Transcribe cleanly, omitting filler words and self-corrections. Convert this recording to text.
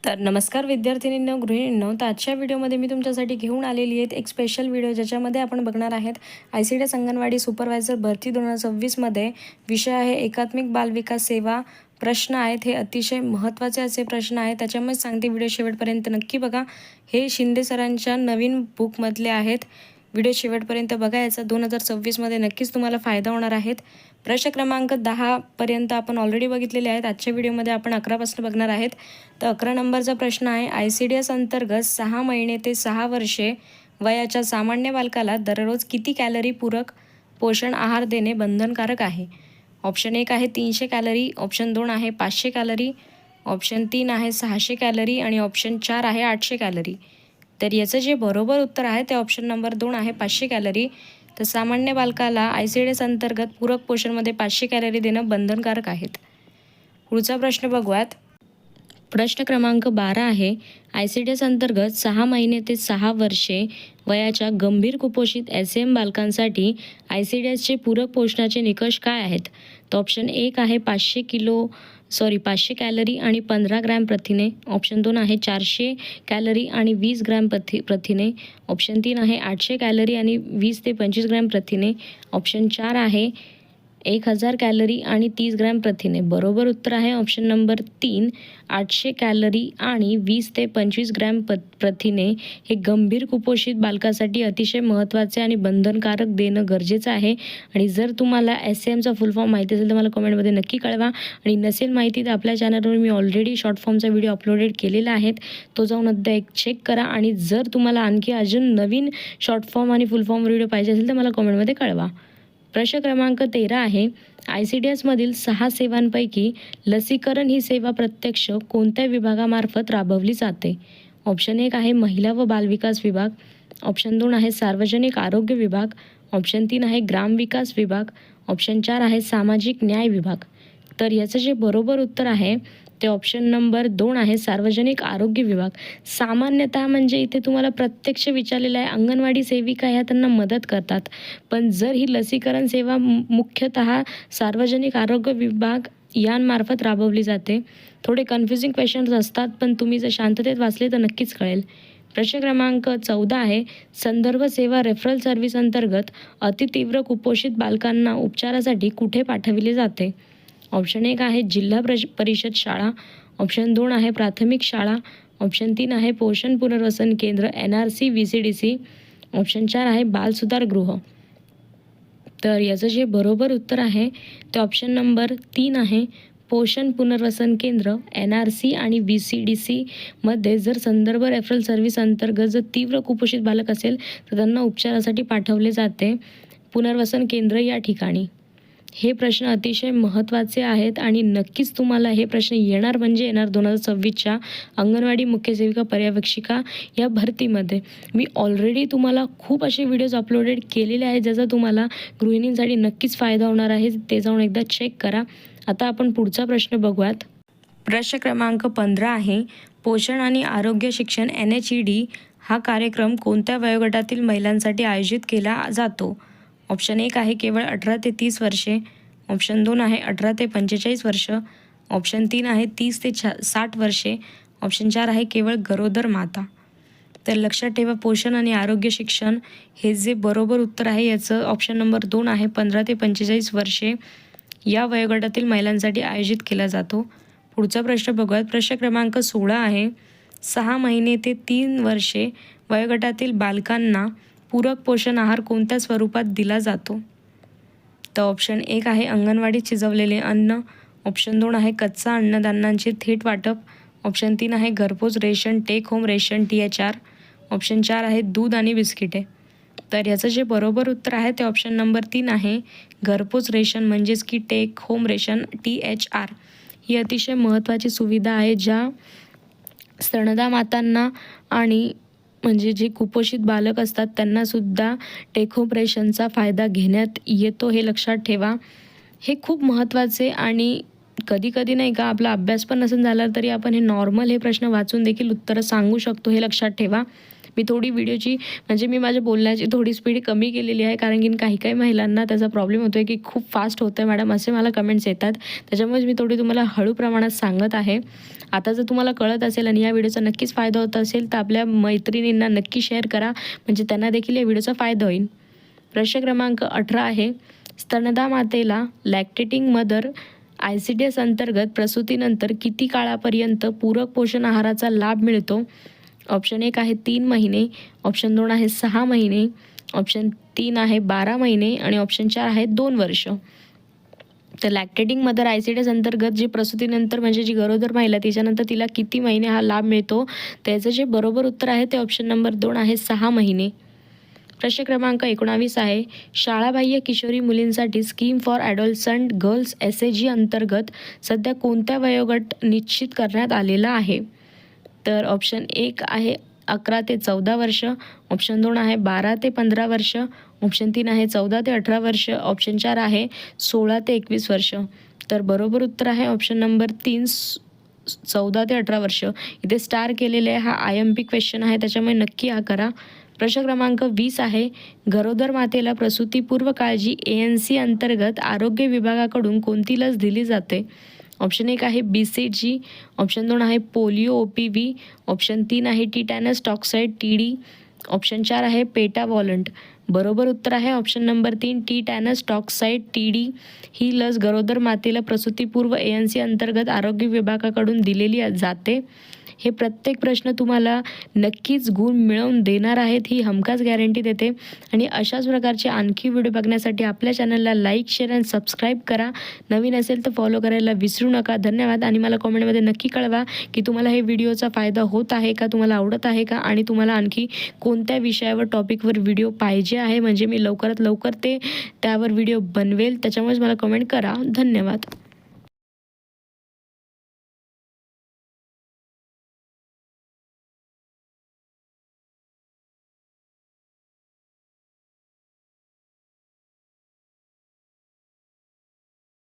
तर नमस्कार विद्यार्थिनींनो, गृहिणींनो. तर आजच्या व्हिडिओमध्ये मी तुमच्यासाठी घेऊन आलेली आहे एक स्पेशल व्हिडिओ, ज्याच्यामध्ये आपण बघणार आहेत ICDS अंगणवाडी सुपरवायझर भरती 2026मध्ये विषय आहे एकात्मिक बालविकास सेवा. प्रश्न आहेत हे अतिशय महत्त्वाचे असे प्रश्न आहेत, त्याच्यामुळे सांगते व्हिडिओ शेवटपर्यंत नक्की बघा. हे शिंदे सरांच्या नवीन बुकमधले आहेत. व्हिडिओ शेवटपर्यंत बघा, याचा 2026मध्ये नक्कीच तुम्हाला फायदा होणार आहेत. प्रश्न क्रमांक 10पर्यंत आपण ऑलरेडी बघितलेले आहेत. आजच्या व्हिडिओमध्ये आपण 11पासून बघणार आहेत. तर 11 नंबरचा प्रश्न आहे, ICDS अंतर्गत 6 महिने ते 6 वर्षे वयाच्या सामान्य बालकाला दररोज किती कॅलरी पूरक पोषण आहार देणे बंधनकारक आहे? ऑप्शन 1 आहे 300 कॅलरी, ऑप्शन 2 आहे 500 कॅलरी, ऑप्शन 3 आहे 600 कॅलरी आणि ऑप्शन 4 आहे 800 कॅलरी. तर याचं जे बरोबर उत्तर आहे ते ऑप्शन नंबर 2 आहे 500 कॅलरी. तर सामान्य बालकाला ICDS अंतर्गत पूरक पोषणमध्ये 500 कॅलरी देणं बंधनकारक आहेत. पुढचा प्रश्न बघूयात. प्रश्न क्रमांक 12 आहे, ICDS अंतर्गत 6 महिने ते 6 वर्षे वयाच्या गंभीर कुपोषित SM बालकांसाठी ICDSचे पूरक पोषणाचे निकष काय आहेत? तर ऑप्शन 1 आहे 500 कॅलरी आणि 15 ग्रॅम प्रथिने, ऑप्शन 2 आहे 400 कॅलरी आणि 20 ग्रॅम प्रथिने, ऑप्शन 3 आहे 800 कॅलरी आणि 20 ते 25 ग्रॅम प्रथिने, ऑप्शन 4 आहे 1000 कॅलरी आणि 30 ग्रॅम प्रथिने. बरोबर उत्तर आहे ऑप्शन नंबर 3, 800 कॅलरी आणि 20 ते 25 ग्रॅम प्रथिने. हे गंभीर कुपोषित बालकासाठी अतिशय महत्त्वाचे आणि बंधनकारक देणं गरजेचं आहे. आणि जर तुम्हाला SMचा फुल फॉर्म माहिती असेल तर मला कमेंटमध्ये नक्की कळवा, आणि नसेल माहिती तर आपल्या चॅनलवर मी ऑलरेडी शॉर्ट फॉर्मचा व्हिडिओ अपलोडेड केलेला आहे, तो जाऊन एकदा चेक करा. आणि जर तुम्हाला आणखी अजून नवीन शॉर्ट फॉर्म आणि फुल फॉर्म व्हिडिओ पाहिजे असेल तर मला कमेंटमध्ये कळवा. प्रश्न क्रमांक 13 आहे, ICDSमधील 6 सेवांपैकी लसीकरण ही सेवा प्रत्यक्ष कोणत्या विभागामार्फत राबवली जाते? ऑप्शन 1 आहे महिला व बालविकास विभाग, ऑप्शन 2 आहे सार्वजनिक आरोग्य विभाग, ऑप्शन 3 आहे ग्रामविकास विभाग, ऑप्शन 4 आहे सामाजिक न्याय विभाग. तर याचं जे बरोबर उत्तर आहे ते ऑप्शन नंबर 2 आहे सार्वजनिक आरोग्य विभाग. सामान्यतः म्हणजे इथे तुम्हाला प्रत्यक्ष विचारलेलं आहे, अंगणवाडी सेविका ह्या त्यांना मदत करतात, पण जर ही लसीकरण सेवा मुख्यतः सार्वजनिक आरोग्य विभाग यांमार्फत राबवली जाते. थोडे कन्फ्युजिंग क्वेश्चन्स असतात, पण तुम्ही जर शांततेत वाचले तर नक्कीच कळेल. प्रश्न क्रमांक 14 आहे, संदर्भ सेवा रेफरल सर्व्हिस अंतर्गत अतितीव्र कुपोषित बालकांना उपचारासाठी कुठे पाठविले जाते? ऑप्शन 1 आहे जिल्हा परिषद शाळा, ऑप्शन 2 आहे प्राथमिक शाळा, ऑप्शन 3 आहे पोषण पुनर्वसन केंद्र NRC VCDC, ऑप्शन 4 आहे बालसुधारगृह. तर याचं जे बरोबर उत्तर आहे ते ऑप्शन नंबर 3 आहे पोषण पुनर्वसन केंद्र NRC आणि VCDC मध्ये जर संदर्भ रेफरल सर्व्हिस अंतर्गत जर तीव्र कुपोषित बालक असेल तर त्यांना उपचारासाठी पाठवले जाते पुनर्वसन केंद्र या ठिकाणी. हे प्रश्न अतिशय महत्त्वाचे आहेत आणि नक्कीच तुम्हाला हे प्रश्न येणार म्हणजे येणार 2026च्या अंगणवाडी मुख्य सेविका पर्यवेक्षिका या भरतीमध्ये. मी ऑलरेडी तुम्हाला खूप असे व्हिडिओज अपलोडेड केलेले आहेत, ज्याचा तुम्हाला गृहिणींसाठी नक्कीच फायदा होणार आहे. ते जाऊन एकदा चेक करा. आता आपण पुढचा प्रश्न बघूयात. प्रश्न क्रमांक 15 आहे, पोषण आणि आरोग्य शिक्षण NHED हा कार्यक्रम कोणत्या वयोगटातील महिलांसाठी आयोजित केला जातो? ऑप्शन 1 आहे केवळ 18 ते 30 वर्षे, ऑप्शन 2 आहे 18 ते 45 वर्ष, ऑप्शन 3 आहे 30 ते 60 वर्षे, ऑप्शन 4 आहे केवळ गरोदर माता. तर लक्षात ठेवा, पोषण आणि आरोग्य शिक्षण हे जे बरोबर उत्तर आहे याचं ऑप्शन नंबर 2 आहे 15 ते 45 वर्षे या वयोगटातील महिलांसाठी आयोजित केला जातो. पुढचा प्रश्न बघूयात. प्रश्न क्रमांक 16 आहे, 6 महिने ते 3 वर्षे वयोगटातील बालकांना पूरक पोषण आहार कोणत्या स्वरूपात दिला जातो? तर ऑप्शन 1 आहे अंगणवाडीत शिजवलेले अन्न, ऑप्शन 2 आहे कच्चा अन्नधान्यांचे थेट वाटप, ऑप्शन 3 आहे घरपोच ration take home ration THR, option 4 आहे दूध आणि बिस्किटे. तर याचं जे बरोबर उत्तर आहे ते ऑप्शन नंबर 3 आहे घरपोच रेशन, म्हणजेच की टेक होम रेशन THR. ही अतिशय महत्त्वाची सुविधा आहे, ज्या स्तनदा मातांना आणि म्हणजे जे कुपोषित बालक असतात त्यांनासुद्धा टेक होम रेशनचा फायदा घेण्यात येतो. हे लक्षात ठेवा. हे खूप महत्त्वाचे, आणि कधी कधी नाही का आपला अभ्यास पण नसेल झाला तरी आपण हे नॉर्मल हे प्रश्न वाचून देखील उत्तरं सांगू शकतो. हे लक्षात ठेवा. मी थोडी व्हिडिओची म्हणजे मी माझ्या बोलण्याची थोडी स्पीड कमी केलेली आहे, कारण की काही महिलांना त्याचा प्रॉब्लेम होतो आहे की खूप फास्ट होतं आहे मॅडम, असे मला कमेंट्स येतात. त्याच्यामुळे मी थोडी तुम्हाला हळू प्रमाणात सांगत आहे. आता जर तुम्हाला कळत असेल आणि या व्हिडिओचा नक्कीच फायदा होत असेल तर आपल्या मैत्रिणींना नक्की शेअर करा, म्हणजे त्यांना देखील या व्हिडिओचा फायदा होईल. प्रश्न क्रमांक 18 आहे, स्तनदा मातेला लॅक्टेटिंग मदर ICDS अंतर्गत प्रसूतीनंतर किती काळापर्यंत पूरक पोषण आहाराचा लाभ मिळतो? ऑप्शन 1 आहे 3 महिने, ऑप्शन 2 आहे 6 महिने, ऑप्शन 3 आहे 12 महिने आणि ऑप्शन 4 आहे 2 वर्ष. तर लॅक्टेटिंग मदर ICDS अंतर्गत जी प्रसूतीनंतर म्हणजे जी गरोदर महिला तिच्यानंतर तिला किती महिने हा लाभ मिळतो, त्याचं जे बरोबर उत्तर आहे ते ऑप्शन नंबर 2 आहे 6 महिने. प्रश्न क्रमांक 19 आहे, शाळाबाह्य किशोरी मुलींसाठी स्कीम फॉर ॲडॉलसंट गर्ल्स SAG अंतर्गत सध्या कोणत्या वयोगट निश्चित करण्यात आलेला आहे? तर ऑप्शन 1 आहे 11 ते 14 वर्ष, ऑप्शन 2 आहे 12 ते 15 वर्ष, ऑप्शन 3 आहे 14 ते 18 वर्ष, ऑप्शन 4 आहे 16 ते 21 वर्ष. तर बरोबर उत्तर आहे ऑप्शन नंबर 3 14 ते 18 वर्ष. इथे स्टार केलेले आहे, हा IMP क्वेश्चन आहे, त्याच्यामुळे नक्की हा करा. प्रश्न क्रमांक 20 आहे, गरोदर मातेला प्रसूतीपूर्व काळजी ANC अंतर्गत आरोग्य विभागाकडून कोणती लस दिली जाते? ऑप्शन 1 आहे BCG, ऑप्शन 2 आहे पोलिओ OPV, ऑप्शन 3 आहे टिटॅनस टॉक्साइड TD, ऑप्शन 4 आहे पेटावॉलंट. बरोबर उत्तर आहे option number 3 tetanus toxoid TD. ही लस गरोदर मातेला प्रसूतीपूर्व ANC अंतर्गत आरोग्य विभागाकडून दिलेली जाते. हे प्रत्येक प्रश्न तुम्हाला नक्कीच गुण मिळवून देणार आहेत, ही हमखास गॅरंटी देते. आणि अशाच प्रकारचे आणखी व्हिडिओ बघण्यासाठी आपल्या चॅनलला लाईक, शेअर आणि सबस्क्राईब करा. नवीन असेल तर फॉलो करायला विसरू नका. धन्यवाद. आणि मला कॉमेंटमध्ये नक्की कळवा की तुम्हाला हे व्हिडिओचा फायदा होत आहे का, तुम्हाला आवडत आहे का, आणि तुम्हाला आणखी कोणत्या विषयावर टॉपिकवर व्हिडिओ पाहिजे आहे, म्हणजे मी लवकरात लवकर त्यावर व्हिडिओ बनवेल. त्याच्यामुळेच मला कमेंट करा. धन्यवाद.